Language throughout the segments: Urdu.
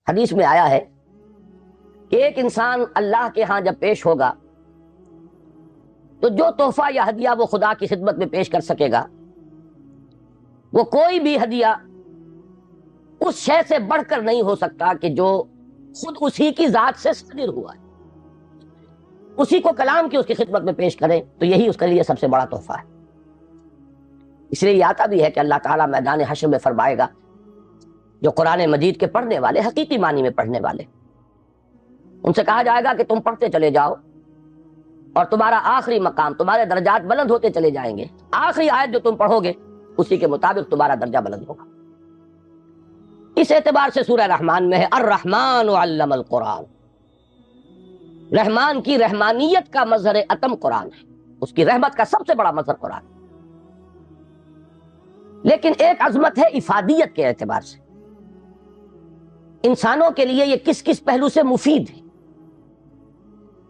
حدیث میں آیا ہے کہ ایک انسان اللہ کے ہاں جب پیش ہوگا تو جو تحفہ یا ہدیہ وہ خدا کی خدمت میں پیش کر سکے گا وہ کوئی بھی ہدیہ اس شے سے بڑھ کر نہیں ہو سکتا کہ جو خود اسی کی ذات سے صادر ہوا ہے، اسی کو کلام کی اس کی خدمت میں پیش کریں تو یہی اس کے لیے سب سے بڑا تحفہ ہے۔ اس لیے یہ آتا بھی ہے کہ اللہ تعالیٰ میدان حشر میں فرمائے گا جو قرآن مجید کے پڑھنے والے، حقیقی معنی میں پڑھنے والے، ان سے کہا جائے گا کہ تم پڑھتے چلے جاؤ اور تمہارا آخری مقام، تمہارے درجات بلند ہوتے چلے جائیں گے، آخری آیت جو تم پڑھو گے اسی کے مطابق تمہارا درجہ بلند ہوگا۔ اس اعتبار سے سورہ رحمان میں ہے الرحمن علم القرآن، رحمان کی رحمانیت کا مظہر اتم قرآن ہے، اس کی رحمت کا سب سے بڑا مظہر قرآن ہے۔ لیکن ایک عظمت ہے افادیت کے اعتبار سے، انسانوں کے لیے یہ کس کس پہلو سے مفید ہے،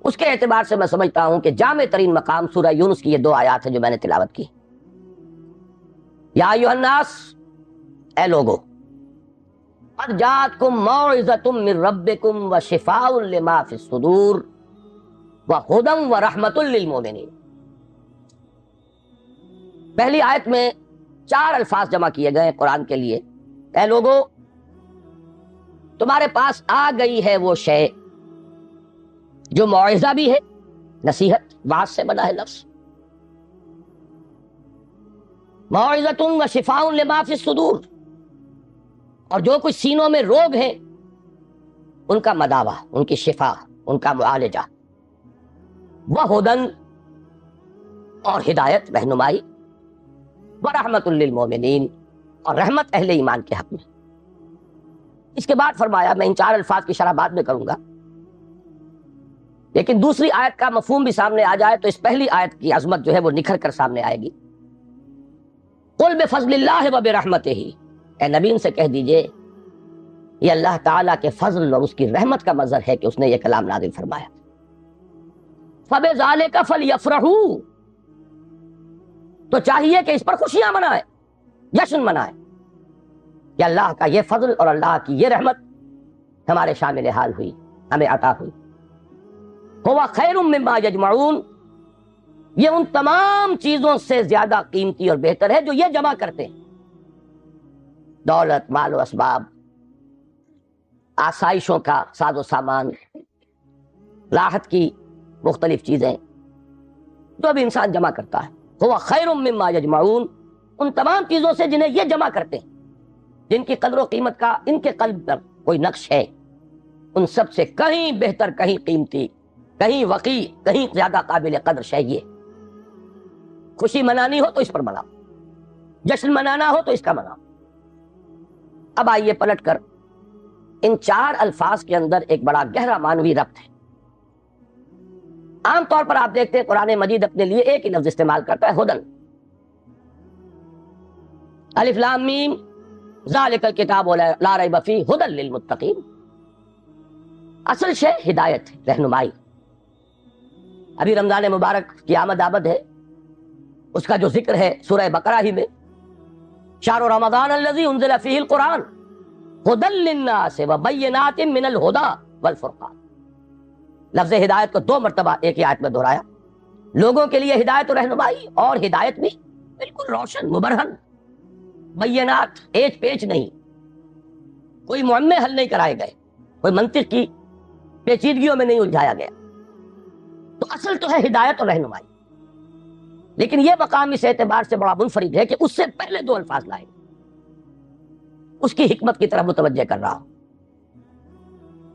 اس کے اعتبار سے میں سمجھتا ہوں کہ جامع ترین مقام سورہ یونس کی یہ دو آیات ہیں جو میں نے تلاوت کی۔ یا ایھا الناس، اے لوگو، قد جاءتکم موعظۃ من ربکم وشفاء لما فی الصدور وہدی ورحمۃ للمؤمنین۔ پہلی آیت میں 4 الفاظ جمع کیے گئے قرآن کے لیے۔ اے لوگو، تمہارے پاس آ گئی ہے وہ شے جو موعظہ بھی ہے، نصیحت، واعظ سے بنا ہے لفظ، موعظۃ وشفاء لما فی الصدور، اور جو کچھ سینوں میں روگ ہیں ان کا مداوع، ان کی شفا، ان کا معالجہ، وہدی، اور ہدایت، رہنمائی، ورحمۃ للمؤمنین، اور رحمت اہل ایمان کے حق میں۔ اس کے بعد فرمایا، میں ان 4 الفاظ کی شرح بعد میں کروں گا، لیکن دوسری آیت کا مفہوم بھی سامنے آ جائے تو اس پہلی آیت کی عظمت جو ہے وہ نکھر کر سامنے آئے گی۔ قل بفضل اللہ وبرحمتہ، اے نبی ان سے کہہ دیجئے یہ اللہ تعالیٰ کے فضل اور اس کی رحمت کا مظہر ہے کہ اس نے یہ کلام نازل فرمایا۔ فبذالک فلیفرحوا، تو چاہیے کہ اس پر خوشیاں منائیں، جشن منائیں کہ اللہ کا یہ فضل اور اللہ کی یہ رحمت ہمارے شامل حال ہوئی، ہمیں عطا ہوئی۔ هو خیر مما یجمعون، یہ ان تمام چیزوں سے زیادہ قیمتی اور بہتر ہے جو یہ جمع کرتے ہیں، دولت، مال و اسباب، آسائشوں کا ساز و سامان، راحت کی مختلف چیزیں جو بھی انسان جمع کرتا ہے۔ هو خیر مما یجمعون، ان تمام چیزوں سے جنہیں یہ جمع کرتے ہیں، جن کی قدر و قیمت کا ان کے قلب پر کوئی نقش ہے، ان سب سے کہیں بہتر، کہیں قیمتی، کہیں وقی، کہیں زیادہ قابل قدر شے یہ۔ خوشی منانی ہو تو اس پر مناؤ، جشن منانا ہو تو اس کا مناؤ۔ اب آئیے پلٹ کر ان 4 الفاظ کے اندر ایک بڑا گہرا معنوی ربط ہے۔ عام طور پر آپ دیکھتے ہیں قرآن مجید اپنے لیے ایک ہی لفظ استعمال کرتا ہے، ہدن، الف لام میم ذالک الکتاب لا ریب فیہ ہدی للمتقین۔ اصل شے ہدایت ہے، رہنمائی۔ ابھی رمضان مبارک کی آمد آمد ہے، اس کا جو ذکر ہے سورہ بقرہ ہی میں، شہر رمضان الذی انزل فیہ القرآن ہدی للناس وبینات من الہدی والفرقان۔ لفظ ہدایت کو 2 مرتبہ ایک ہی آیت میں دہرایا، لوگوں کے لیے ہدایت و رہنمائی، اور ہدایت بھی بالکل روشن، مبرہن، بینات، ایج پیچ نہیں، کوئی معمے حل نہیں کرائے گئے، کوئی منطق کی پیچیدگیوں میں نہیں الجھایا گیا۔ تو اصل تو ہے ہدایت اور رہنمائی، لیکن یہ مقام اس اعتبار سے بڑا منفرد ہے کہ اس سے پہلے 2 الفاظ لائے، اس کی حکمت کی طرف متوجہ کر رہا ہوں۔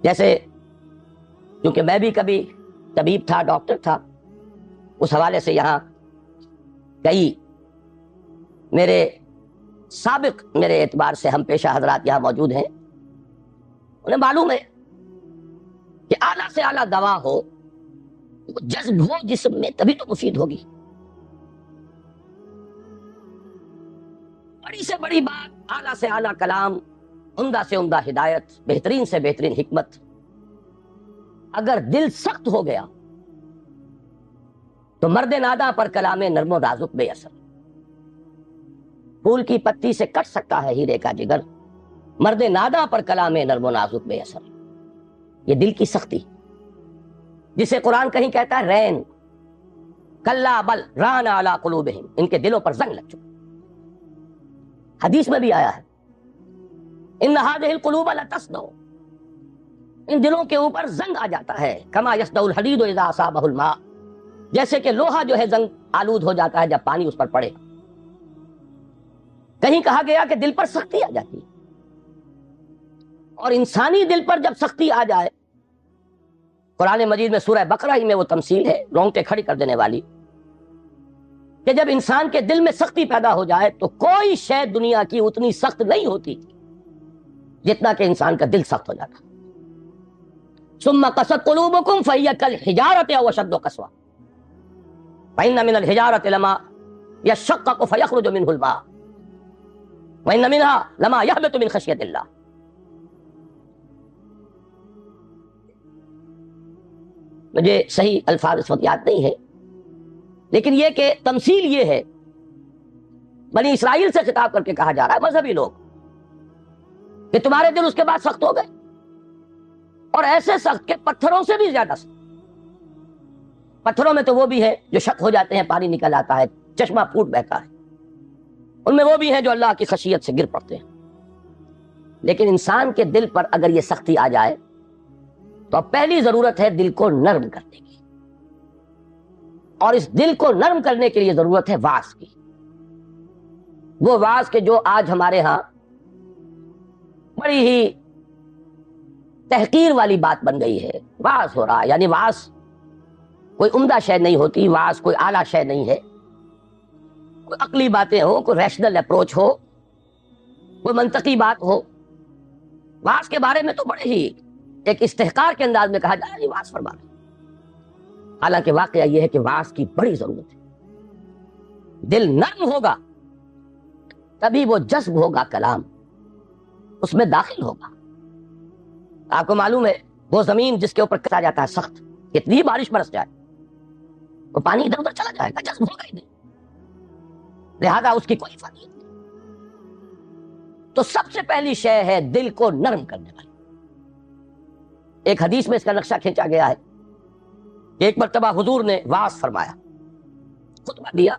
جیسے کیونکہ میں بھی کبھی طبیب تھا، ڈاکٹر تھا، اس حوالے سے یہاں کئی میرے سابق، میرے اعتبار سے ہم پیشہ حضرات یہاں موجود ہیں، انہیں معلوم ہے کہ اعلیٰ سے اعلیٰ دوا ہو، جذب ہو جسم میں، تبھی تو مفید ہوگی۔ بڑی سے بڑی بات، اعلیٰ سے اعلیٰ کلام، عمدہ سے عمدہ ہدایت، بہترین سے بہترین حکمت، اگر دل سخت ہو گیا تو مرد ناداں پر کلام نرم و نازک بے اثر۔ پھول کی پتی سے کٹ سکتا ہے ہیرے کا جگر، مرد نادا پر کلام نرم و نازک بے اثر. یہ دل کی سختی جسے قرآن کہیں کہتا ہے رین کلا بل ران علی قلوبہم، ان کے دلوں پر زنگ لگ چکا. حدیث میں بھی آیا ہے ان هذه القلوب لتصدع، ان دلوں کے اوپر زنگ آ جاتا ہے. کما یصدع الحدید اذا اصابہ الماء، جیسے کہ لوہا جو ہے زنگ آلود ہو جاتا ہے جب پانی اس پر پڑے. کہیں کہا گیا کہ دل پر سختی آ جاتی ہے، اور انسانی دل پر جب سختی آ جائے، قرآن مجید میں سورہ بقرہ ہی میں وہ تمثیل ہے رونگٹے کھڑی کر دینے والی، کہ جب انسان کے دل میں سختی پیدا ہو جائے تو کوئی شے دنیا کی اتنی سخت نہیں ہوتی جتنا کہ انسان کا دل سخت ہو جاتا. ثم قست قلوبکم فہی کالحجارۃ او اشد قسوۃ فإن من الحجارۃ لما یشقق فیخرج منہ الماء وإن منها لما یہبط من خشیۃ اللہ. مجھے صحیح الفاظ اس وقت یاد نہیں ہے، لیکن یہ کہ تمثیل یہ ہے، بنی اسرائیل سے خطاب کر کے کہا جا رہا ہے، مذہبی لوگ، کہ تمہارے دل اس کے بعد سخت ہو گئے، اور ایسے سخت کہ پتھروں سے بھی زیادہ سخت. پتھروں میں تو وہ بھی ہے جو شک ہو جاتے ہیں، پانی نکل آتا ہے، چشمہ پھوٹ بہتا ہے، ان میں وہ بھی ہیں جو اللہ کی خشیت سے گر پڑتے ہیں. لیکن انسان کے دل پر اگر یہ سختی آ جائے تو اب پہلی ضرورت ہے دل کو نرم کرنے کی، اور اس دل کو نرم کرنے کے لیے ضرورت ہے واعظ کی. وہ واعظ کہ جو آج ہمارے ہاں بڑی ہی تحقیر والی بات بن گئی ہے. واعظ ہو رہا ہے، یعنی واعظ کوئی عمدہ شے نہیں ہوتی، واعظ کوئی اعلیٰ شے نہیں ہے، کوئی عقلی باتیں ہو، کوئی ریشنل اپروچ ہو، کوئی منطقی بات ہو. واعظ کے بارے میں تو بڑے ہی ایک استحقار کے انداز میں کہا جائے واعظ فرما رہے. حالانکہ واقعہ یہ ہے کہ واعظ کی بڑی ضرورت ہے. دل نرم ہوگا تبھی وہ جذب ہوگا، کلام اس میں داخل ہوگا. آپ کو معلوم ہے وہ زمین جس کے اوپر کہا جاتا ہے سخت، کتنی بارش برس جائے وہ پانی ادھر ادھر چلا جائے گا، جذب ہوگا ہی نہیں، لہذا اس کی کوئی فائدہ نہیں. تو سب سے پہلی شے ہے دل کو نرم کرنے والی. ایک حدیث میں اس کا نقشہ کھینچا گیا ہے. ایک مرتبہ حضور نے وعظ فرمایا، خطبہ دیا،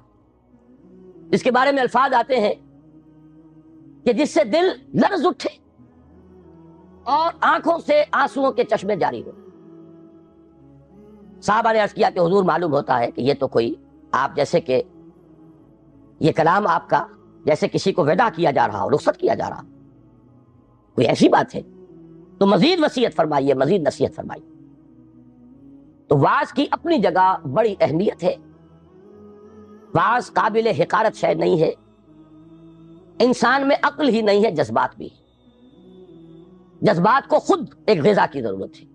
اس کے بارے میں الفاظ آتے ہیں کہ جس سے دل لرز اٹھے اور آنکھوں سے آنسوؤں کے چشمے جاری ہو. صحابہ نے عرض کیا کہ حضور معلوم ہوتا ہے کہ یہ تو کوئی آپ جیسے کہ یہ کلام آپ کا جیسے کسی کو وداع کیا جا رہا ہو، رخصت کیا جا رہا، کوئی ایسی بات ہے تو مزید وصیت فرمائیے، مزید نصیحت فرمائیے. تو واعظ کی اپنی جگہ بڑی اہمیت ہے. واعظ قابل حقارت شے نہیں ہے. انسان میں عقل ہی نہیں ہے، جذبات بھی. جذبات کو خود ایک غذا کی ضرورت ہے،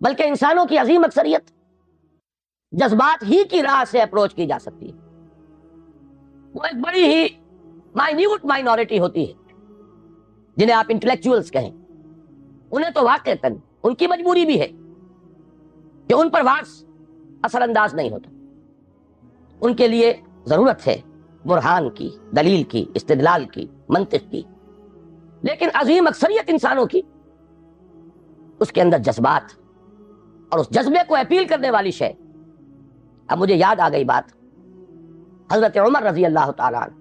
بلکہ انسانوں کی عظیم اکثریت جذبات ہی کی راہ سے اپروچ کی جا سکتی ہے. وہ ایک بڑی ہی مائنیوٹ مائنورٹی ہوتی ہے جنہیں آپ انٹلیکچوئلز کہیں. انہیں تو واقعتاً ان کی مجبوری بھی ہے کہ ان پر واعظ اثر انداز نہیں ہوتا. ان کے لیے ضرورت ہے برہان کی، دلیل کی، استدلال کی، منطق کی. لیکن عظیم اکثریت انسانوں کی اس کے اندر جذبات اور اس جذبے کو اپیل کرنے والی شے. اب مجھے یاد آ گئی بات، حضرت عمر رضی اللہ تعالیٰ عنہ،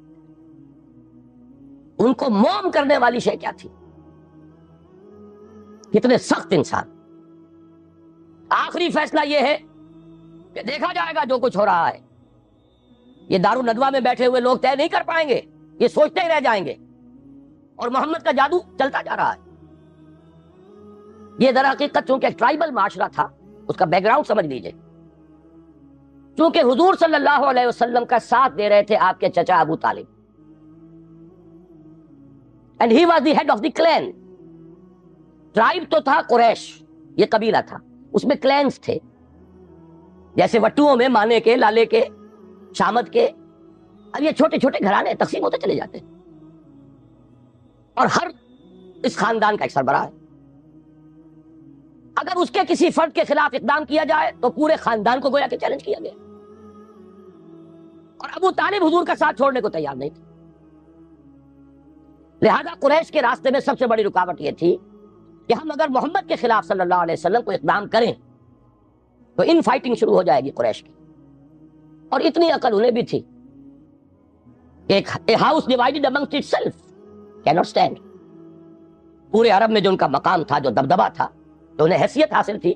ان کو موم کرنے والی شے کیا تھی؟ کتنے سخت انسان. آخری فیصلہ یہ ہے کہ دیکھا جائے گا جو کچھ ہو رہا ہے. یہ دارالندوہ میں بیٹھے ہوئے لوگ طے نہیں کر پائیں گے، یہ سوچتے ہی رہ جائیں گے، اور محمد کا جادو چلتا جا رہا ہے. یہ در حقیقت چونکہ ایک ٹرائبل معاشرہ تھا، اس کا بیک گراؤنڈ سمجھ لیجئے. چونکہ حضور صلی اللہ علیہ وسلم کا ساتھ دے رہے تھے آپ کے چچا ابو طالب، and he was the head of the clan. Tribe تو تھا قریش، یہ قبیلہ تھا، اس میں کلینز تھے، جیسے وٹوؤں میں مانے کے، لالے کے، شامت کے. اب یہ چھوٹے چھوٹے گھرانے تقسیم ہوتے چلے جاتے ہیں، اور ہر اس خاندان کا ایک سربراہ ہے. اگر اس کے کسی فرد کے خلاف اقدام کیا جائے تو پورے خاندان کو گویا کہ چیلنج کیا گیا. اور ابو طالب حضور کا ساتھ چھوڑنے کو تیار نہیں تھے. لہذا قریش کے راستے میں سب سے بڑی رکاوٹ یہ تھی کہ ہم اگر محمد کے خلاف صلی اللہ علیہ وسلم کو اقدام کریں تو ان فائٹنگ شروع ہو جائے گی قریش کی. اور اتنی عقل انہیں بھی تھی کہ a house divided amongst itself cannot stand. پورے عرب میں جو ان کا مقام تھا، جو دبدبا تھا، جو انہیں حیثیت حاصل تھی،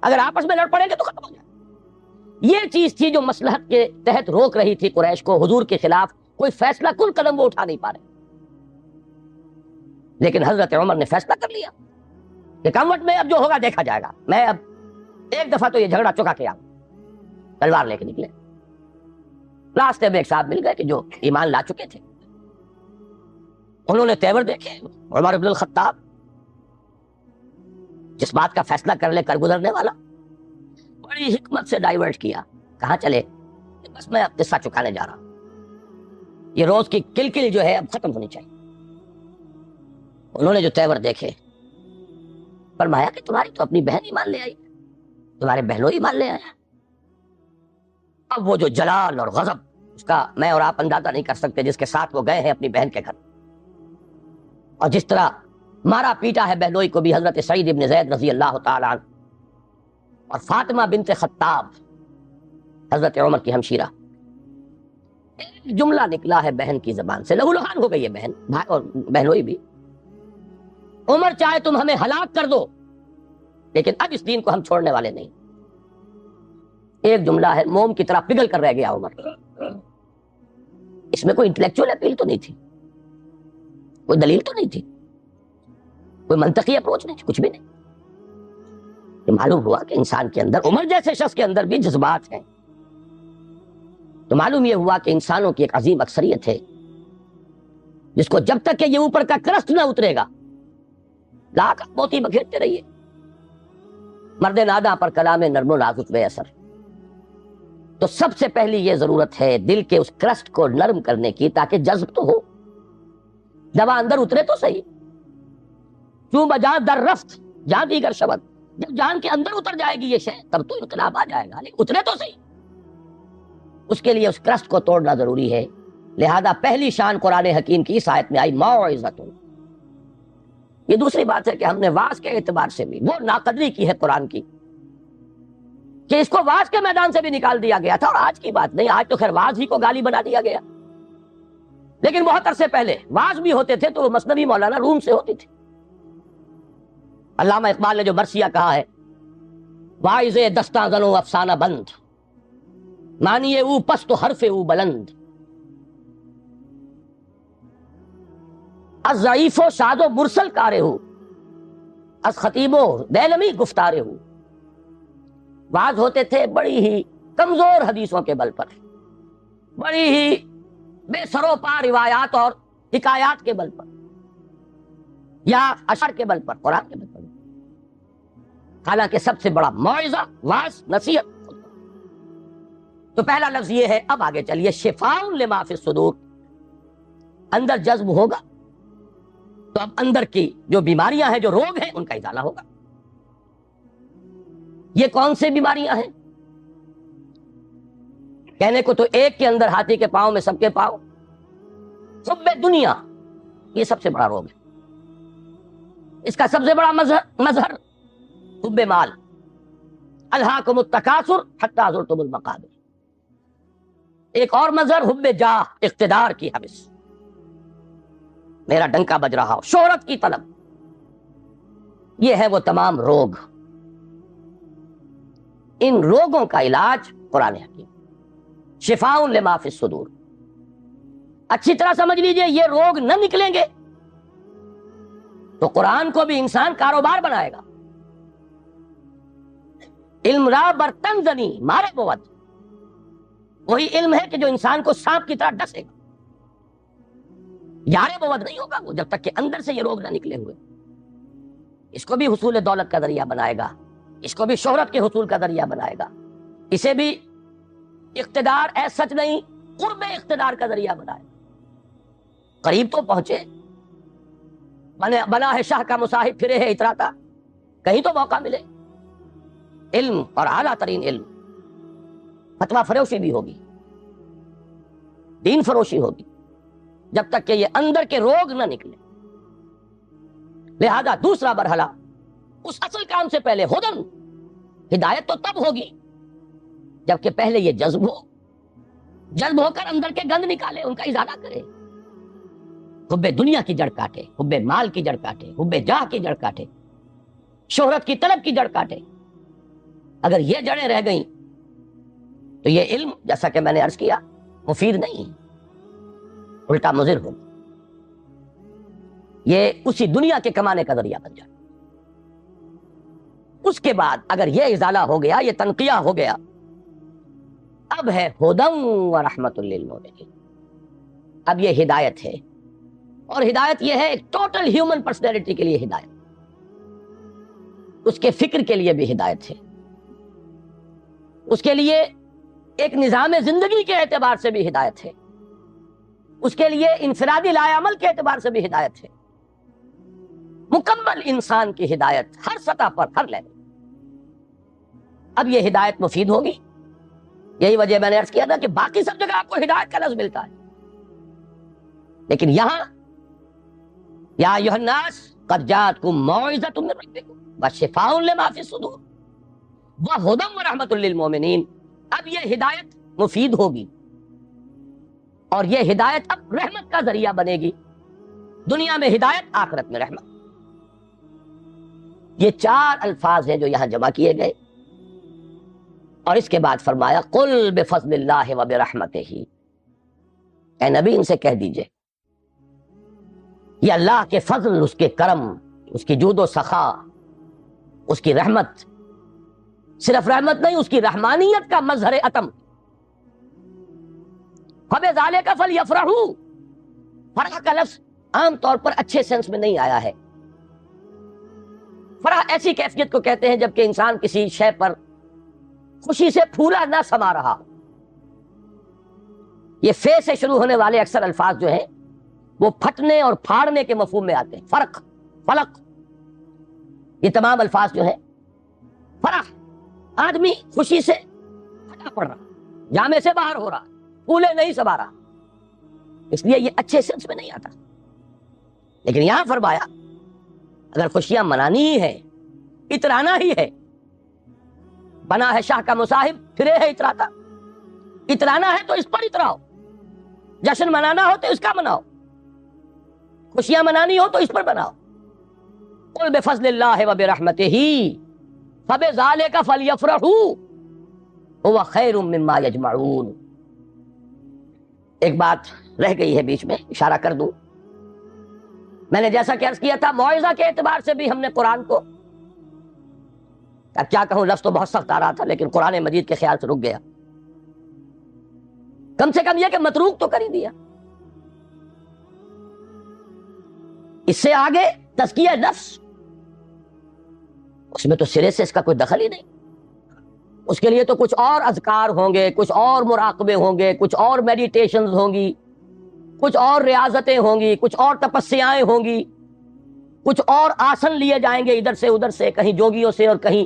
اگر آپس میں لڑ پڑیں گے تو ختم ہو جائے. یہ چیز تھی جو مصلحت کے تحت روک رہی تھی قریش کو حضور کے خلاف کوئی فیصلہ کن قدم وہ اٹھا نہیں پا رہے. لیکن حضرت عمر نے فیصلہ کر لیا کہ کموٹ میں اب جو ہوگا دیکھا جائے گا، میں اب ایک دفعہ تو یہ جھگڑا چکا کے آؤں. تلوار لے کے نکلے. راستے میں ایک صاحب مل گئے کہ جو ایمان لا چکے تھے. انہوں نے تیور دیکھے. عمر بن الخطاب جس بات کا فیصلہ کر لے کر گزرنے والا، بڑی حکمت سے ڈائیورٹ کیا. کہاں چلے؟ بس میں اب قصہ چکانے جا رہا ہوں، یہ روز کی کلکل جو ہے اب ختم ہونی چاہیے. انہوں نے جو تیور دیکھے، فرمایا کہ تمہاری تو اپنی بہن ایمان لے آئی، تمہارے بہنوں ایمان لے آیا. اب وہ جو جلال اور غضب، اس کا میں اور آپ اندازہ نہیں کر سکتے جس کے ساتھ وہ گئے ہیں اپنی بہن کے گھر. اور جس طرح مارا پیٹا ہے بہنوئی کو بھی حضرت سعید ابن زید رضی اللہ تعالی عنہ اور فاطمہ بنت خطاب حضرت عمر کی ہمشیرہ. ایک جملہ نکلا ہے بہن کی زبان سے، لہو لہان ہو گئی ہے بہن بھائی اور بہنوئی بھی. عمر چاہے تم ہمیں ہلاک کر دو لیکن اب اس دین کو ہم چھوڑنے والے نہیں. ایک جملہ ہے، موم کی طرح پگھل کر رہ گیا عمر. اس میں کوئی انٹلیکچوئل اپیل تو نہیں تھی، کوئی دلیل تو نہیں تھی، کوئی منطقی اپروچ نہیں تھی، کچھ بھی نہیں. یہ معلوم ہوا کہ انسان کے اندر، عمر جیسے شخص کے اندر بھی جذبات ہیں. تو معلوم یہ ہوا کہ انسانوں کی ایک عظیم اکثریت ہے جس کو جب تک کہ یہ اوپر کا کرسٹ نہ اترے گا لاکھ موتی بکھیرتے رہیے. مرد ناداں پر کلام نرم و نازک بے اثر. تو سب سے پہلی یہ ضرورت ہے دل کے اس کرسٹ کو نرم کرنے کی، تاکہ جذب تو ہو، دوا اندر اترے تو صحیح. کیوں بجان در رفت جان دیگر شبد، جب جان کے اندر اتر جائے گی یہ شے تب تو انقلاب آ جائے گا، لیکن اترے تو صحیح. اس کے لیے اس کرسٹ کو توڑنا ضروری ہے. لہذا پہلی شان قرآن حکیم کی اس آیت میں آئی موعظۃ. یہ دوسری بات ہے کہ ہم نے واعظ کے اعتبار سے بھی وہ ناقدری کی ہے قرآن کی کہ اس کو واعظ کے میدان سے بھی نکال دیا گیا تھا. اور آج کی بات نہیں، آج تو خیر واعظ ہی کو گالی بنا دیا گیا، لیکن بہت عرصے پہلے واعظ بھی ہوتے تھے تو وہ مثنوی مولانا روم سے ہوتی تھی. علامہ اقبال نے جو مرثیہ کہا ہے، واعظ دستاں زنو افسانہ بند، مانیے او پست و حرف او بلند، از ضعیف و شاد و مرسل کارے ہو، از خطیب و دیلمی گفتارے ہو. واعظ ہوتے تھے بڑی ہی کمزور حدیثوں کے بل پر، بڑی ہی بے سرو پا روایات اور حکایات کے بل پر، یا اشعار کے بل پر، قرآن کے بل پر. حالانکہ سب سے بڑا موعظہ واعظ نصیحت. تو پہلا لفظ یہ ہے. اب آگے چلیے، شفاء لما فی الصدور. اندر جذب ہوگا تو اب اندر کی جو بیماریاں ہیں، جو روگ ہیں، ان کا ازالہ ہوگا. یہ کون سے بیماریاں ہیں؟ کہنے کو تو ایک کے اندر ہاتھی کے پاؤں میں سب کے پاؤں. حب دنیا یہ سب سے بڑا روگ ہے. اس کا سب سے بڑا مظہر حب مال. الہاکم التکاثر حتی زرتم المقابر. ایک اور مظہر حب جاہ، اقتدار کی حوث، میرا ڈنکا بج رہا ہو، شہرت کی طلب. یہ ہے وہ تمام روگ. ان روگوں کا علاج قرآن حکیم، شفاء لما فی الصدور. اچھی طرح سمجھ لیجئے، یہ روگ نہ نکلیں گے تو قرآن کو بھی انسان کاروبار بنائے گا. علم را برتن زنی مارے بود، وہی علم ہے کہ جو انسان کو سانپ کی طرح ڈسے گا. یارے بود نہیں ہوگا وہ جب تک کہ اندر سے یہ روگ نہ نکلے ہوئے. اس کو بھی حصول دولت کا ذریعہ بنائے گا، اس کو بھی شہرت کے حصول کا ذریعہ بنائے گا، اسے بھی اقتدار ایسا سچ نہیں، قرب اقتدار کا ذریعہ بنائے گا. قریب تو پہنچے، بنا ہے شاہ کا مصاحب پھرے ہے اتراتا، کہیں تو موقع ملے. علم اور اعلیٰ ترین علم. فتویٰ فروشی بھی ہوگی، دین فروشی ہوگی، جب تک کہ یہ اندر کے روگ نہ نکلے. لہذا دوسرا مرحلہ اس اصل کام سے پہلے ہدن، ہدایت تو تب ہوگی جبکہ پہلے یہ جذب ہو کر اندر کے گند نکالے، ان کا ازالہ کرے. حب دنیا کی جڑ کاٹے، حب مال کی جڑ کاٹے، حب جاہ کی جڑ کاٹے، شہرت کی طلب کی جڑ کاٹے. اگر یہ جڑیں رہ گئیں تو یہ علم، جیسا کہ میں نے عرض کیا، مفید نہیں، الٹا مضر ہو. یہ اسی دنیا کے کمانے کا ذریعہ بن جائے. اس کے بعد اگر یہ ازالہ ہو گیا، یہ تنقیہ ہو گیا، اب ہے ہدی و رحمت للمؤمنین. اب یہ ہدایت ہے، اور ہدایت یہ ہے ایک ٹوٹل ہیومن پرسنالٹی کے لیے ہدایت، اس کے فکر کے لیے بھی ہدایت ہے، اس کے لیے ایک نظام زندگی کے اعتبار سے بھی ہدایت ہے، اس کے لیے انفرادی لائے عمل کے اعتبار سے بھی ہدایت ہے. مکمل انسان کی ہدایت ہر سطح پر، ہر لیول. اب یہ ہدایت مفید ہوگی. یہی وجہ میں نے عرض کیا تھا کہ باقی سب جگہ آپ کو ہدایت کا لفظ ملتا ہے، لیکن یہاں یا ایھا الناس قد جاءتکم موعظۃ من ربکم وشفاء لما فی الصدور وہدی ورحمۃ للمؤمنین. اب یہ ہدایت مفید ہوگی، اور یہ ہدایت اب رحمت کا ذریعہ بنے گی. دنیا میں ہدایت، آخرت میں رحمت. یہ 4 الفاظ ہیں جو یہاں جمع کیے گئے، اور اس کے بعد فرمایا قل بفضل اللہ وبرحمتہ. اے نبی ان سے کہہ دیجئے یہ اللہ کے فضل، اس کے کرم، اس کی جود و سخا، اس کی رحمت، صرف رحمت نہیں، اس کی رحمانیت کا مظہر عتم. فبذالک فلیفرحوا. فرح کا لفظ عام طور پر اچھے سینس میں نہیں آیا ہے. فرح ایسی کیفیت کو کہتے ہیں جبکہ انسان کسی شے پر خوشی سے پھولا نہ سما رہا. یہ فے سے شروع ہونے والے اکثر الفاظ جو ہیں وہ پھٹنے اور پھاڑنے کے مفہوم میں آتے ہیں. فرق، فلق، یہ تمام الفاظ جو ہیں، فرح، آدمی خوشی سے پھٹا پڑ رہا، جامے سے باہر ہو رہا، پھولے نہیں سما رہا، اس لیے یہ اچھے سینس میں نہیں آتا. لیکن یہاں فرمایا اگر خوشیاں منانی ہی ہے، اترانا ہی ہے، بنا ہے شاہ کا مصاحب پھرے ہے اتراتا، اترانا ہے تو اس پر اتراؤ، جشن منانا ہو تو اس کا مناؤ، خوشیاں منانی ہو تو اس پر بناؤ. قل بفضل اللہ وبرحمتہ فبذالک فلیفرحوا هو خیر مما یجمعون. ایک بات رہ گئی ہے بیچ میں، اشارہ کر دوں. میں نے جیسا کہ عرض کیا تھا، موعظہ کے اعتبار سے بھی ہم نے قرآن کو، اب کیا کہوں، لفظ تو بہت سخت آ رہا تھا لیکن قرآن مجید کے خیال سے رک گیا. کم سے کم یہ کہ متروک تو کر ہی دیا. اس سے آگے تزکیہ نفس، اس میں تو سرے سے اس کا کوئی دخل ہی نہیں. اس کے لیے تو کچھ اور اذکار ہوں گے، کچھ اور مراقبے ہوں گے، کچھ اور میڈیٹیشنز ہوں گی، کچھ اور ریاضتیں ہوں گی، کچھ اور تپسیائیں ہوں گی، کچھ اور آسن لیے جائیں گے ادھر سے ادھر سے، کہیں جوگیوں سے اور کہیں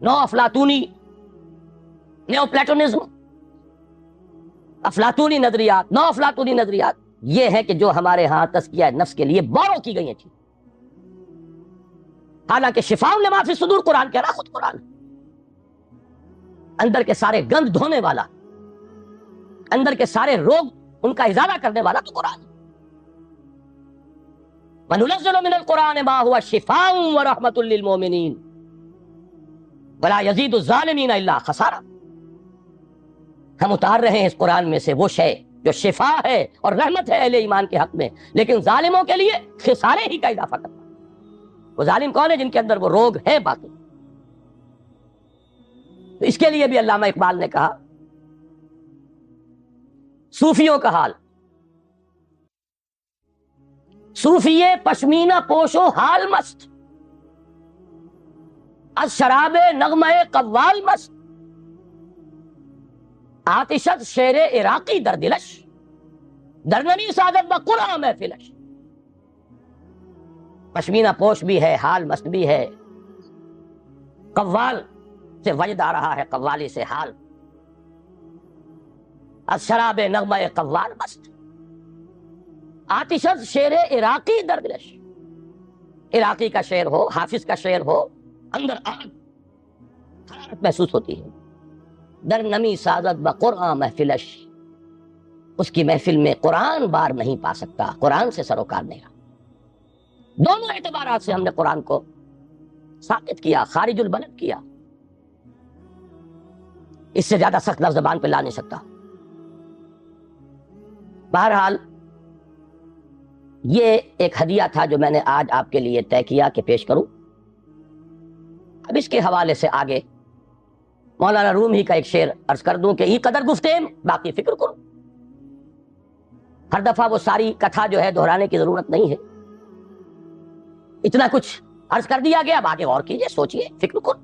نو افلاطونی، نیو پلیٹونزم، افلاطونی نظریات، نو افلاطونی نظریات. یہ ہے کہ جو ہمارے ہاں تزکیہ نفس کے لیے بورو کی گئی ہیں چیز. حالانکہ شفاء لما فی الصدور قرآن کہہ رہا، خود قرآن اندر کے سارے گند دھونے والا، اندر کے سارے روگ ان کا ازالہ کرنے والا تو قرآن. وَنُنَزِّلُ مِنَ الْقُرْآنِ مَا هُوَ شِفَاءٌ وَرَحْمَةٌ لِّلْمُؤْمِنِينَ وَلَا يَزِيدُ الظَّالِمِينَ إِلَّا خَسَارًا. ہم اتار رہے ہیں اس قرآن میں سے وہ شے جو شفا ہے اور رحمت ہے اہل ایمان کے حق میں، لیکن ظالموں کے لیے خسارے ہی کا اضافہ کرتا ہے. وہ ظالم کون ہے؟ جن کے اندر وہ روگ ہے باقی. تو اس کے لیے بھی علامہ اقبال نے کہا، صوفیوں کا حال، صوفیے پشمینہ پوشو حال مست، از شراب نغمہ قوال مست، آتشت شیر عراقی در دلش، در نمی سعادت بقرآن محفلش. پشمینہ پوش بھی ہے، حال مست بھی ہے، قوال سے وجد آ رہا ہے، قوالی سے حال. از شراب نغمہ قوال مست. آتشز شعر عراقی در دلش، عراقی کا شعر ہو، حافظ کا شعر ہو، اندر آگ حرارت محسوس ہوتی ہے. در نمی سازد با قرآن محفلش، اس کی محفل میں قرآن بار نہیں پا سکتا، قرآن سے سروکار نہیں رہا. دونوں اعتبارات سے ہم نے قرآن کو ساقط کیا، خارج البلد کیا. اس سے زیادہ سخت لفظ زبان پہ لا نہیں سکتا. بہرحال یہ ایک ہدیہ تھا جو میں نے آج آپ کے لیے طے کیا کہ پیش کروں. اب اس کے حوالے سے آگے مولانا روم ہی کا ایک شعر عرض کر دوں کہ ای قدر گفتیم باقی فکر کرو. ہر دفعہ وہ ساری کتھا جو ہے دہرانے کی ضرورت نہیں ہے. اتنا کچھ عرض کر دیا گیا، اب آگے غور کیجئے، سوچئے، فکر کرو.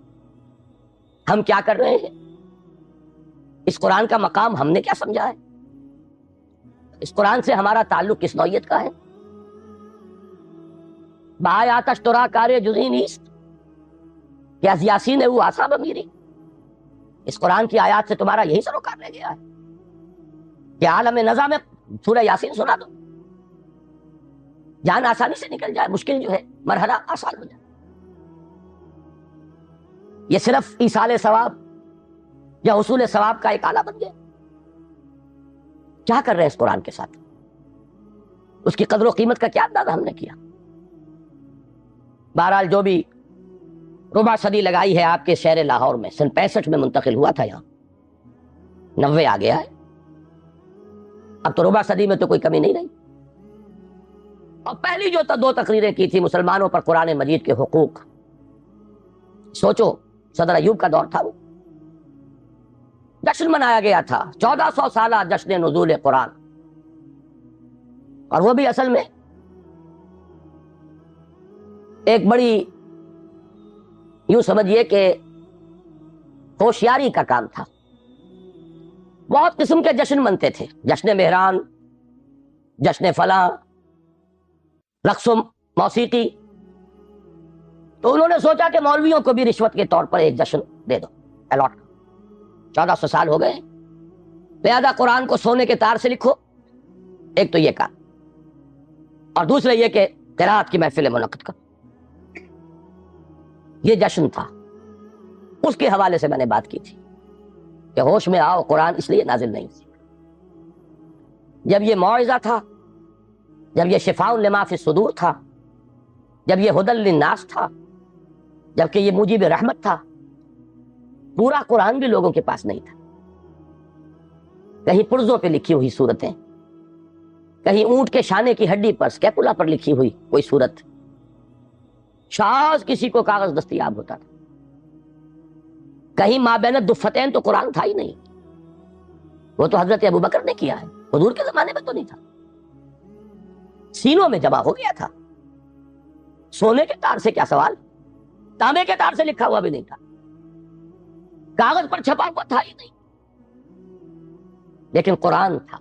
ہم کیا کر رہے ہیں؟ اس قرآن کا مقام ہم نے کیا سمجھا ہے؟ اس قرآن سے ہمارا تعلق کس نوعیت کا ہے؟ بآیاتش ترا کار جزئی نیست کہ از یاسین او آسا بمیری. اس قرآن کی آیات سے تمہارا یہی سروکار رہ گیا ہے کہ عالم نزا میں سورہ یاسین سنا دو، جان آسانی سے نکل جائے، مشکل جو ہے مرحلہ آسان ہو جائے. یہ صرف ایصال ثواب یا حصول ثواب کا ایک آلہ بن گیا. کیا کر رہے ہیں اس قرآن کے ساتھ؟ اس کی قدر و قیمت کا کیا اندازہ ہم نے کیا؟ بہرحال جو بھی ربع صدی لگائی ہے آپ کے شہر لاہور میں، سن 65 میں منتقل ہوا تھا، یہاں 90 آ گیا ہے. اب تو ربع صدی میں تو کوئی کمی نہیں رہی. اور پہلی جو 2 تقریریں کی تھی مسلمانوں پر قرآن مجید کے حقوق، سوچو صدر ایوب کا دور تھا، وہ جشن منایا گیا تھا، 1400 سالہ جشن نزول قرآن. اور وہ بھی اصل میں ایک بڑی یوں سمجھیے کہ ہوشیاری کا کام تھا. بہت قسم کے جشن منتے تھے، جشن مہران، جشن فلاں، رقص و موسیقی. تو انہوں نے سوچا کہ مولویوں کو بھی رشوت کے طور پر ایک جشن دے دو، الاٹ. 1400 سال ہو گئے، لہذا قرآن کو سونے کے تار سے لکھو. ایک تو یہ کام، اور دوسرا یہ کہ قرات کی محفل منعقد کرو. یہ جشن تھا. اس کے حوالے سے میں نے بات کی تھی کہ ہوش میں آؤ، قرآن اس لیے نازل نہیں. جب یہ موعظہ تھا، جب یہ شفاء لما فی الصدور تھا، جب یہ ہدی للناس تھا، جبکہ یہ موجب رحمت تھا، پورا قرآن بھی لوگوں کے پاس نہیں تھا. کہیں پرزوں پہ لکھی ہوئی صورتیں، کہیں اونٹ کے شانے کی ہڈی پر سکیپولا پر لکھی ہوئی کوئی صورت، شاذ کسی کو کاغذ دستیاب ہوتا تھا. کہیں مابین الدفتین تو قرآن تھا ہی نہیں. وہ تو حضرت ابوبکر نے کیا ہے، حضور کے زمانے میں تو نہیں تھا. سینوں میں جمع ہو گیا تھا. سونے کے تار سے کیا سوال، تانبے کے تار سے لکھا ہوا بھی نہیں تھا، کاغذ پر چھپا ہوا تھا ہی نہیں. لیکن قرآن تھا،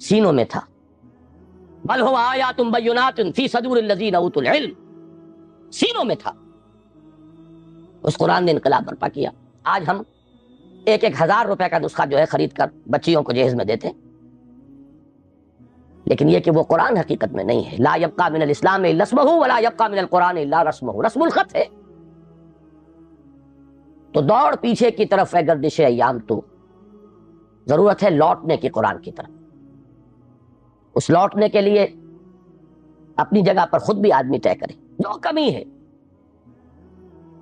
سینوں میں تھا. بل هو آیات بینات فی صدور الذین اوتوا العلم، سینوں میں تھا. اس قرآن نے انقلاب برپا کیا. آج ہم 1,000 روپے کا نسخہ جو ہے خرید کر بچیوں کو جہیز میں دیتے ہیں، لیکن یہ کہ وہ قرآن حقیقت میں نہیں ہے. لا یبقى من الاسلام الا اسمہ ولا یبقى من القرآن الا رسمہ، رسم الخط ہے. تو دوڑ پیچھے کی طرف ہے گردش ایام، تو ضرورت ہے لوٹنے کی قرآن کی طرف. اس لوٹنے کے لیے اپنی جگہ پر خود بھی آدمی طے کرے. جو کمی ہے،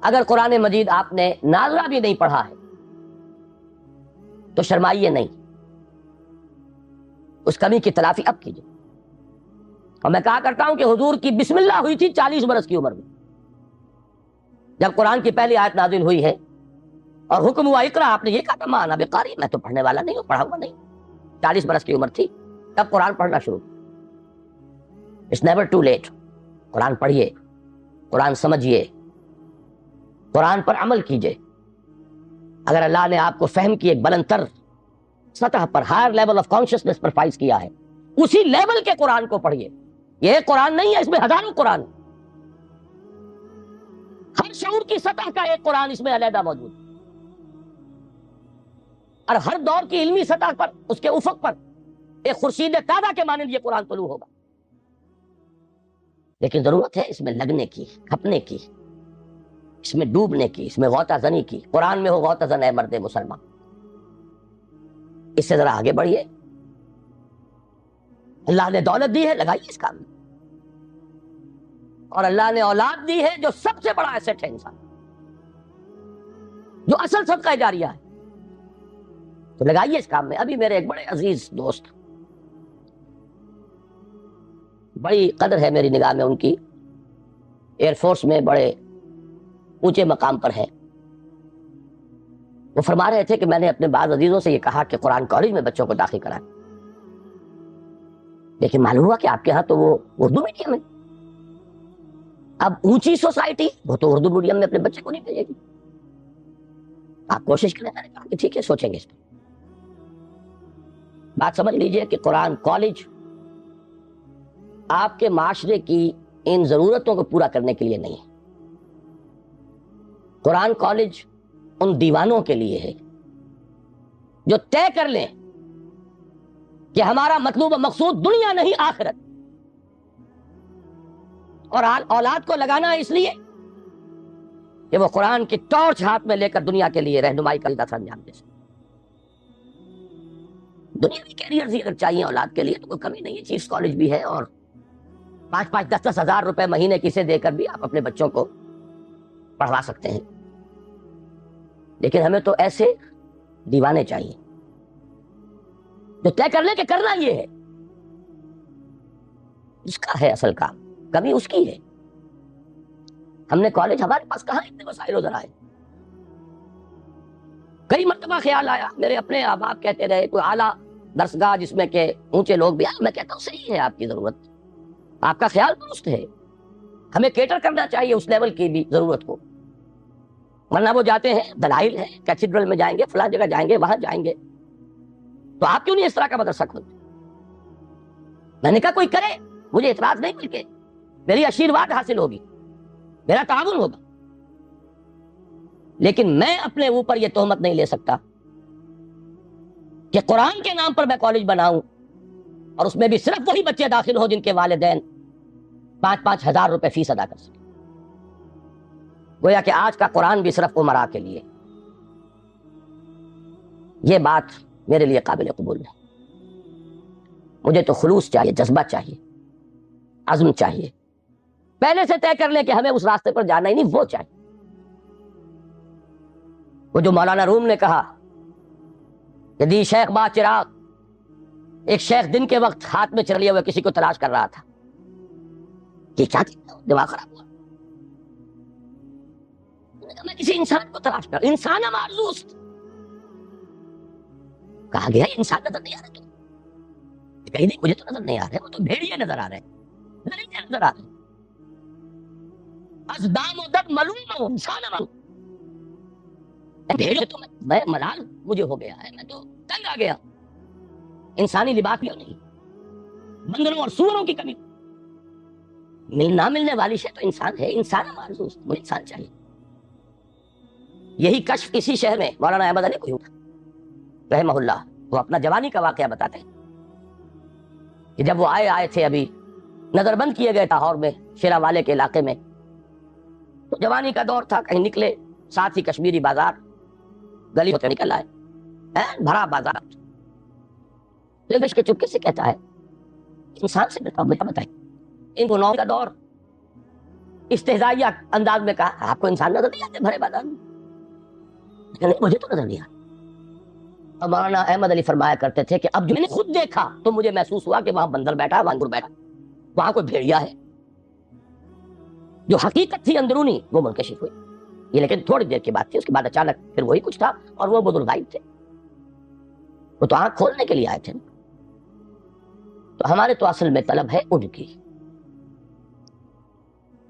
اگر قرآن مجید آپ نے ناظرہ بھی نہیں پڑھا ہے تو شرمائیے نہیں، اس کمی کی تلافی اب کیجیے. اور میں کہا کرتا ہوں کہ حضور کی بسم اللہ ہوئی تھی 40 برس کی عمر میں، جب قرآن کی پہلی آیت نازل ہوئی ہے اور حکم ہوا اقرا، آپ نے یہ کہا تھا ماں انا بقاری، میں تو پڑھنے والا نہیں ہوں، پڑھا ہوا نہیں. 40 برس کی عمر تھی تب قرآن پڑھنا شروع. It's never too late. قرآن پڑھیے، قرآن سمجھیے، قرآن پر عمل کیجیے. اگر اللہ نے آپ کو فہم کی ایک بلند تر سطح پر، ہائر لیول آف کانشیسنس پر فائز کیا ہے، اسی لیول کے قرآن کو پڑھیے. یہ قرآن نہیں ہے، اس میں ہزاروں قرآن، ہر شعور کی سطح کا ایک قرآن اس میں علیحدہ موجود، اور ہر دور کی علمی سطح پر، اس کے افق پر ایک خورشید تازہ کے مانند یہ قرآن طلوع ہوگا، لیکن ضرورت ہے اس میں لگنے کی، کھپنے کی، اس میں ڈوبنے کی، اس میں غوطہ زنی کی۔ قرآن میں ہو غوطہ زن ہے مرد مسلمان، اس سے ذرا آگے بڑھیے۔ اللہ نے دولت دی ہے، لگائیے اس کام میں، اور اللہ نے اولاد دی ہے جو سب سے بڑا ایسٹ ہے انسان، جو اصل صدقہ جاریہ ہے، تو لگائیے اس کام میں۔ ابھی میرے ایک بڑے عزیز دوست، بڑی قدر ہے میری نگاہ میں ان کی، ایئر فورس میں بڑے اونچے مقام پر ہیں، وہ فرما رہے تھے کہ میں نے اپنے بعض عزیزوں سے یہ کہا کہ قرآن کالج میں بچوں کو داخل کرائیں، لیکن معلوم ہوا کہ آپ کے ہاں تو وہ اردو میڈیم ہے۔ اب اونچی سوسائٹی وہ تو اردو میڈیم میں اپنے بچے کو نہیں بھیجے گی، آپ کوشش کریں۔ میں نے کہا کہ ٹھیک ہے، سوچیں گے اس پر۔ بات سمجھ لیجئے کہ قرآن کالج آپ کے معاشرے کی ان ضرورتوں کو پورا کرنے کے لیے نہیں ہے، قرآن کالج ان دیوانوں کے لیے ہے جو طے کر لیں کہ ہمارا مطلوب و مقصود دنیا نہیں آخرت، اور اولاد کو لگانا اس لیے کہ وہ قرآن کی ٹارچ ہاتھ میں لے کر دنیا کے لیے رہنمائی کا سر انجام دے سکے۔ دنیاوی کیریئرز اگر چاہیے اولاد کے لیے تو کوئی کمی نہیں ہے، چیفز کالج بھی ہے، اور 5-10 ہزار روپے مہینے کسے دے کر بھی آپ اپنے بچوں کو پڑھوا سکتے ہیں، لیکن ہمیں تو ایسے دیوانے چاہیے جو طے کر لیں کہ کرنا یہ ہے، اس کا ہے اصل کام، کمی اس کی ہے۔ ہم نے کالج، ہمارے پاس کہاں اتنے وسائل و ذرائع۔ کئی مرتبہ خیال آیا، میرے اپنے احباب کہتے رہے کوئی اعلیٰ درسگاہ جس میں کہ اونچے لوگ بھی آئے، میں کہتا ہوں صحیح ہے، آپ کی ضرورت، آپ کا خیال درست ہے، ہمیں کیٹر کرنا چاہیے اس لیول کی بھی ضرورت کو، ورنہ وہ جاتے ہیں، دلائل ہے، کیتھیڈرل میں جائیں گے، فلاں جگہ جائیں گے، وہاں جائیں گے، تو آپ کیوں نہیں اس طرح کا مدرسہ کھولتے؟ میں نے کہا کوئی کرے، مجھے اعتراض نہیں، بلکہ میری آشیرواد حاصل ہوگی، میرا تعاون ہوگا، لیکن میں اپنے اوپر یہ تہمت نہیں لے سکتا کہ قرآن کے نام پر میں کالج بناؤں اور اس میں بھی صرف وہی بچے داخل ہوں جن کے والدین 5-5 ہزار روپے فیس ادا کر سکیں۔ گویا کہ آج کا قرآن بھی صرف امراء کے لیے۔ یہ بات میرے لیے قابل قبول نہیں، مجھے تو خلوص چاہیے، جذبہ چاہیے، عزم چاہیے، پہلے سے طے کر لیں کہ ہمیں اس راستے پر جانا ہی نہیں، وہ چاہیے۔ وہ جو مولانا روم نے کہا کہ دی شیخ با چراغ، ایک شیخ دن کے وقت ہاتھ میں چلے ہوئے کسی کو تلاش کر رہا تھا، یہ کیا دماغ خراب ہوا، میں کسی انسان کو تلاش کر، انسان معرضوست، کہا گیا انسان نظر نہیں آ رہے، تو کہیں نہیں، مجھے تو نظر نہیں آ رہے، وہ تو بھیڑیے نظر آ رہے، نظر آ رہے، ازدام و دد ملوم ہوں، انسان معلوم، بھیڑ تو میں ملال مجھے ہو گیا ہے، میں تو تنگ آ گیا، انسانی لباس کیوں نہیں، بندروں اور سوروں کی کمی، نہ ملنے والی شے تو انسان ہے، انسان معرضوست، مجھے انسان چاہیے۔ یہی کشف اسی شہر میں مولانا احمد علی کو ہوا رحمہ اللہ، وہ اپنا جوانی کا واقعہ بتاتے ہیں کہ جب وہ آئے تھے، ابھی نظر بند کیے گئے لاہور میں شیرا والے کے علاقے میں، تو جوانی کا دور تھا، کہیں نکلے، ساتھ ہی کشمیری بازار، گلی ہوتے نکل آئے، بھرا بازار، لیکن کے چپکے سے کہتا ہے انسان سے بتائیں، ان کو نو کا دور استہزائیہ انداز میں کہا، آپ کو انسان نظر نہیں آتے بھرے بازار میں؟ نہیں، مجھے تو نظر نہیں آتا۔ اور مولانا احمد علی فرمایا کرتے تھے کہ اب جو میں نے خود دیکھا تو مجھے محسوس ہوا کہ وہاں بندر بیٹھا، وانگور بیٹھا، وہاں کوئی بھیڑیا ہے، جو حقیقت تھی اندرونی وہ منکشف ہوئی۔ یہ لیکن تھوڑی دیر کی بات تھی، اس کے بعد اچانک پھر وہی کچھ تھا، اور وہ بزرگ غائب تھے، وہ تو آنکھ کھولنے کے لیے آئے تھے۔ تو ہمارے تو اصل میں طلب ہے ان کی،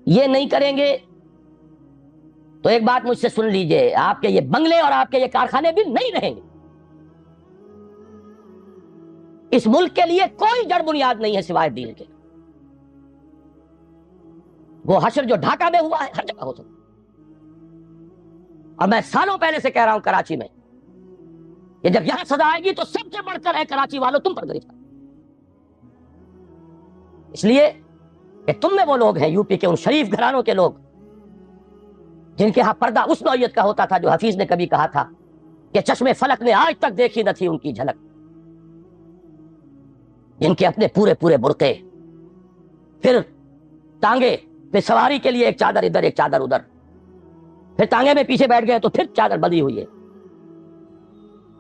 یہ نہیں کریں گے تو ایک بات مجھ سے سن لیجئے، آپ کے یہ بنگلے اور آپ کے یہ کارخانے بھی نہیں رہیں گے۔ اس ملک کے لیے کوئی جڑ بنیاد نہیں ہے سوائے دین کے۔ وہ حشر جو ڈھاکہ میں ہوا ہے ہر جگہ ہو سکتا، اور میں سالوں پہلے سے کہہ رہا ہوں کراچی میں کہ جب یہاں سزا آئے گی تو سب سے بڑھ کر ہے کراچی والوں تم پر گرفتار، اس لیے کہ تم میں وہ لوگ ہیں، یو پی کے ان شریف گھرانوں کے لوگ جن کے ہاں پردہ اس نوعیت کا ہوتا تھا جو حفیظ نے کبھی کہا تھا کہ چشمے فلک نے آج تک دیکھی نہ تھی ان کی جھلک، جن کے اپنے پورے پورے برقعے، پھر ٹانگے پہ سواری کے لیے ایک چادر ادھر ایک چادر ادھر، پھر ٹانگے میں پیچھے بیٹھ گئے تو پھر چادر بندھی ہوئی ہے،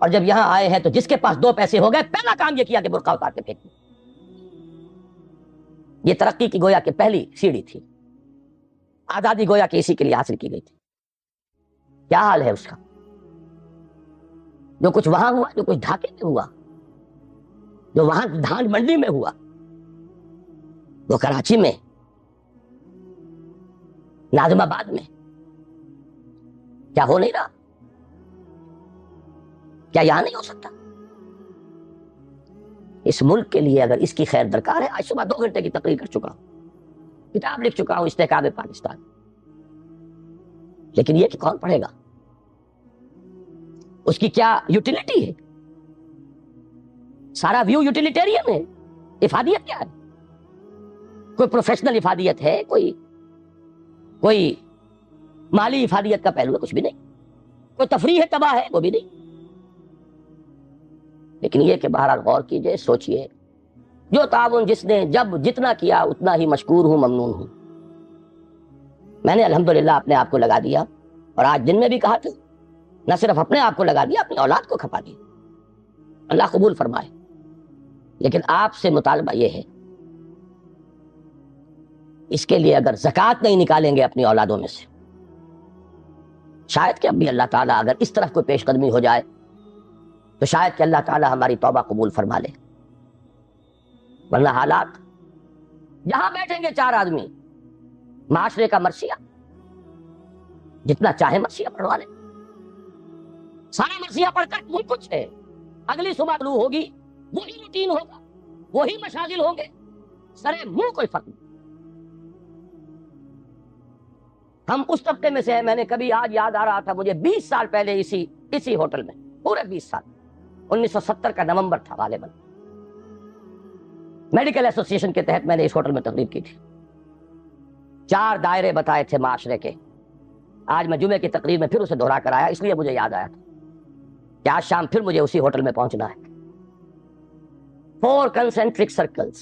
اور جب یہاں آئے ہیں تو جس کے پاس 2 پیسے ہو گئے پہلا کام یہ کیا کہ برقع اتار کے پھینک دیا۔ یہ ترقی کی گویا کہ پہلی سیڑھی تھی، آزادی گویا کہ اسی کے لیے حاصل کی گئی تھی۔ کیا حال ہے اس کا؟ جو کچھ وہاں ہوا، جو کچھ ڈھاکے میں ہوا، جو وہاں دھان منڈی میں ہوا، وہ کراچی میں، ناظم آباد میں کیا ہو نہیں رہا؟ کیا یہاں نہیں ہو سکتا؟ اس ملک کے لیے اگر اس کی خیر درکار ہے، آج صبح 2 گھنٹے کی تقریر کر چکا ہوں، کتاب لکھ چکا ہوں استحکام پاکستان، لیکن یہ کہ کون پڑھے گا؟ اس کی کیا یوٹیلیٹی ہے؟ سارا ویو یوٹیلیٹیرین ہے۔ افادیت کیا ہے؟ کوئی پروفیشنل افادیت ہے؟ کوئی مالی افادیت کا پہلو ہے؟ کچھ بھی نہیں۔ کوئی تفریح تباہ ہے؟ وہ بھی نہیں۔ لیکن یہ کہ بہرحال غور کیجئے، سوچئے، جو تعاون جس نے جب جتنا کیا اتنا ہی مشکور ہوں، ممنون ہوں۔ میں نے الحمدللہ اپنے آپ کو لگا دیا، اور آج دن میں بھی کہا تھا، نہ صرف اپنے آپ کو لگا دیا، اپنی اولاد کو کھپا دیا۔ اللہ قبول فرمائے۔ لیکن آپ سے مطالبہ یہ ہے، اس کے لیے اگر زکوٰۃ نہیں نکالیں گے اپنی اولادوں میں سے، شاید کہ اب بھی اللہ تعالیٰ اگر اس طرف کوئی پیش قدمی ہو جائے تو شاید کہ اللہ تعالیٰ ہماری توبہ قبول فرما لے، ورنہ حالات جہاں بیٹھیں گے 4 آدمی، معاشرے کا مرثیہ جتنا چاہے مرثیہ پڑھوا لیں، سارا مرثیہ پڑھ کر وہ کچھ ہے، اگلی صبح طلوع ہوگی وہی روٹین ہوگا، وہی مشاغل ہوں گے، سرے منہ کوئی فرق نہیں۔ ہم اس طبقے میں سے ہیں۔ میں نے کبھی آج یاد آ رہا تھا مجھے 20 سال پہلے اسی ہوٹل میں، پورے 20 سال، 1970 کا نومبر تھا غالباً، میڈیکل ایسوسی ایشن کے تحت میں نے اس ہوٹل میں تقریر کی تھی۔ 4 دائرے بتائے تھے معاشرے کے۔ آج میں جمعے کی تقریر میں پھر اسے دہرا کر آیا، اس لیے مجھے یاد آیا تھا کہ آج شام پھر مجھے اسی ہوٹل میں پہنچنا ہے۔ 4 کنسنٹرک سرکلز،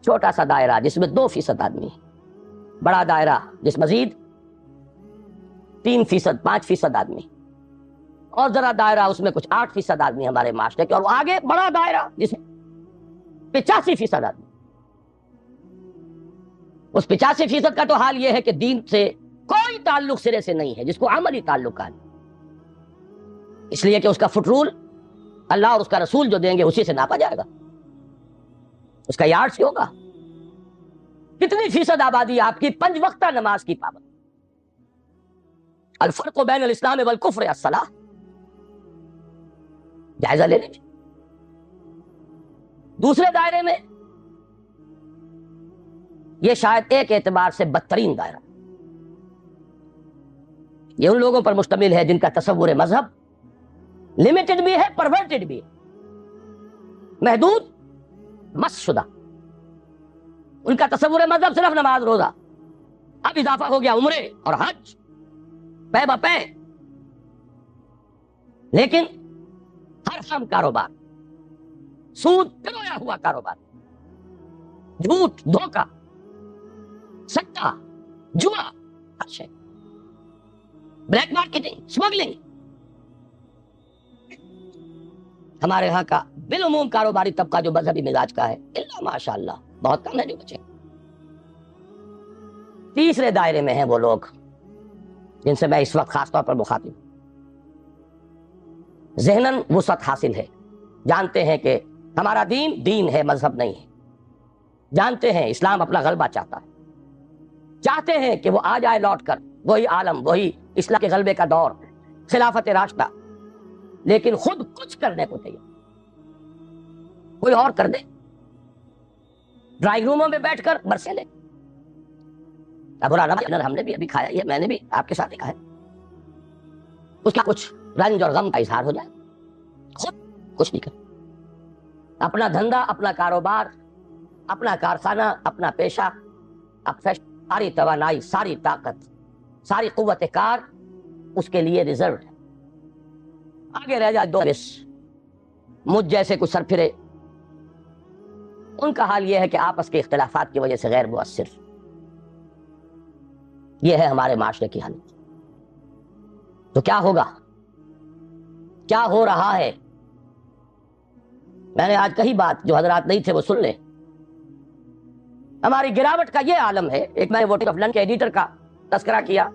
چھوٹا سا دائرہ جس میں 2% آدمی، بڑا دائرہ جس مزید 3%، 5% آدمی، اور ذرا دائرہ اس میں کچھ 8% آدمی ہمارے معاشرے کے، اور آگے بڑا دائرہ جس میں 85% آدمی۔ اس 85% کا تو حال یہ ہے کہ دین سے کوئی تعلق سرے سے نہیں ہے، جس کو عملی تعلق ہے، اس لیے کہ اس کا فٹ رول اللہ اور اس کا رسول جو دیں گے اسی سے ناپا جائے گا، اس کا یارڈ سے ہوگا۔ کتنی فیصد آبادی آپ کی 5 وقتہ نماز کی پابند؟ الفرق بین الاسلام والکفر الصلاۃ، جائزہ لے لیجیے۔ دوسرے دائرے میں یہ شاید ایک اعتبار سے بدترین دائرہ، یہ ان لوگوں پر مشتمل ہے جن کا تصور مذہب لمیٹڈ بھی ہے، پرورٹڈ بھی ہے، محدود، مس شدہ۔ ان کا تصور مذہب صرف نماز روزہ، اب اضافہ ہو گیا عمرے اور حج پے بپے، لیکن ہر ہم کاروبار، سود پرویا ہوا کاروبار، جھوٹ، دھوکہ، سٹا، جوا، ہر شے، بلیک مارکیٹنگ، سمگلنگ۔ ہمارے ہاں کا بالعموم کاروباری طبقہ جو مذہبی مزاج کا ہے، اللہ ماشاء اللہ بہت کم ہے جو بچے۔ تیسرے دائرے میں ہیں وہ لوگ جن سے میں اس وقت خاص طور پر مخاطب ہوں، ذہناً وسعت حاصل ہے، جانتے ہیں کہ ہمارا دین ہے، مذہب نہیں ہے، جانتے ہیں اسلام اپنا غلبہ چاہتا ہے، چاہتے ہیں کہ وہ آ جائے لوٹ کر وہی عالم، وہی اسلام کے غلبے کا دور، خلافت راشدہ، لیکن خود کچھ کرنے کو تیار، کوئی اور کر دے، ڈرائنگ روموں میں بیٹھ کر برسے لے۔ اب ہم نے بھی ابھی کھایا، یہ میں نے بھی آپ کے ساتھ ہی کھایا، اس کا کچھ رنج اور غم کا اظہار ہو جائے، خود کچھ نہیں کر، اپنا دھندا، اپنا کاروبار اپنا کارخانہ، اپنا پیشہ، ساری توانائی، ساری طاقت، ساری قوت کار اس کے لیے ریزرو ہے۔ آگے رہ جائے 2 مجھ جیسے کچھ سرپھرے، ان کا حال یہ ہے کہ آپس کے اختلافات کی وجہ سے غیر مؤثر۔ یہ ہے ہمارے معاشرے کی حالت۔ تو کیا ہوگا؟ کیا ہو رہا ہے؟ میں نے آج کہی بات، جو حضرات نہیں تھے وہ سن لیں۔ ہماری گراوٹ کا یہ عالم ہے۔ ایک میں نے ووٹنگ آف لنڈن کے ایڈیٹر کا تذکرہ کیا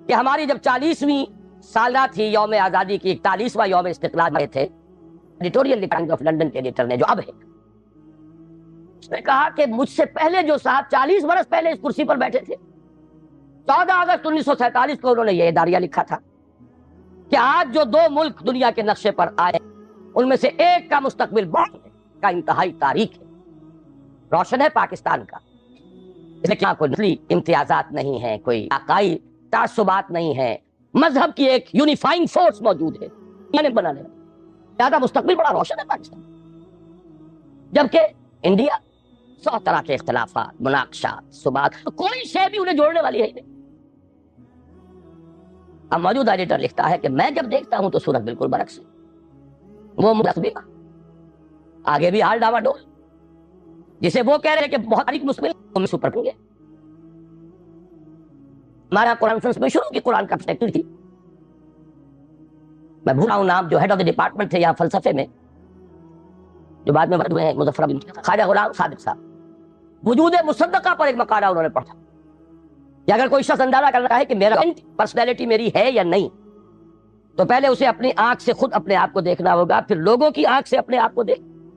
کہ ہماری جب 40ویں سالہ تھی یوم آزادی کی، 41واں یوم استقلال میں تھے، ایڈیٹوریل ووٹنگ آف لنڈن کے ایڈیٹر نے، جو اب ہے، اس نے کہا کہ مجھ سے پہلے جو صاحب 40 برس پہلے اس کرسی پر بیٹھے تھے، 14 اگست 1947 کو انہوں نے یہ اداریہ لکھا تھا کہ آج جو 2 ملک دنیا کے نقشے پر آئے، ان میں سے ایک کا مستقبل بہت کا انتہائی تاریک ہے، روشن ہے پاکستان کا۔ اس میں کیا کوئی نسلی امتیازات نہیں ہے، کوئی عقائی تعصبات نہیں ہے، مذہب کی ایک یونیفائنگ فورس موجود ہے، میں نے بنانے زیادہ مستقبل بڑا روشن ہے پاکستان۔ جبکہ انڈیا 100 طرح کے اختلافات، مناقشات، صبات، تو کوئی شے بھی انہیں جوڑنے والی ہے ہی نہیں۔ اب موجودہ ایڈیٹر لکھتا ہے کہ میں جب دیکھتا ہوں تو صورت بالکل برعکس ہے، وہ مستقبل آگے بھی حال ڈاوا ڈول، جسے وہ کہہ رہے ہیں کہ بہت تاریخ مسلم سپر ہوں گے۔ ہمارا قرآن فرنس میں شروع کی قرآن کا پرسپیکٹو تھی، میں بھول رہا ہوں نام، جو ہیڈ آف دی ڈپارٹمنٹ تھے یہاں فلسفے میں، جو بعد میں ہوئے ہیں، مظفر بن خواجہ غلام صادق صاحب، وجود مصدقہ پر ایک مقالہ انہوں نے پڑھا کہ اگر کوئی شخص اندازہ کرنا ہے کہ میرا پرسنالٹی میری ہے یا نہیں، تو پہلے اسے اپنی آنکھ سے خود اپنے آپ کو دیکھنا ہوگا، پھر لوگوں کی آنکھ سے اپنے آپ کو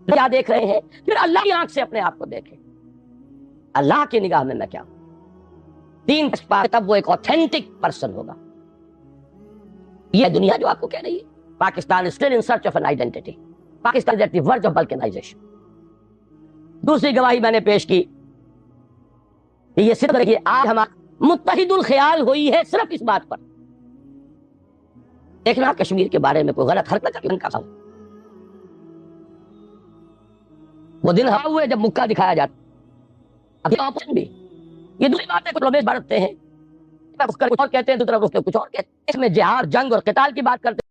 کیا دیکھ رہے ہیں، پھر اللہ کی آنکھ سے اپنے آپ کو دیکھیں، اللہ کی نگاہ میں کیا ہوں۔ 3 تب وہ ایک اوتھینٹک پرسن ہوگا۔ یہ دنیا جو آپ کو کہہ رہی ہے، Pakistan is still in search of an identity. Pakistan is at the verge of balkanization۔ دوسری گواہی میں نے پیش کی کہ یہ صرف کہ آج ہمارا متحد الخیال ہوئی ہے صرف اس بات پر، دیکھنا کشمیر کے بارے میں کوئی غلط حرکت کر کے ان کا سوال، وہ دن ہوا ہوئے جب مکہ دکھایا جاتا، اب یہ آپشن بھی، یہ دوسری بات ہے، کچھ رومیش بھرتے ہیں، کچھ اور کہتے ہیں، دوسرا کچھ اور کہتے ہیں، اس میں جہاد، جنگ اور قتال کی بات کرتے ہیں۔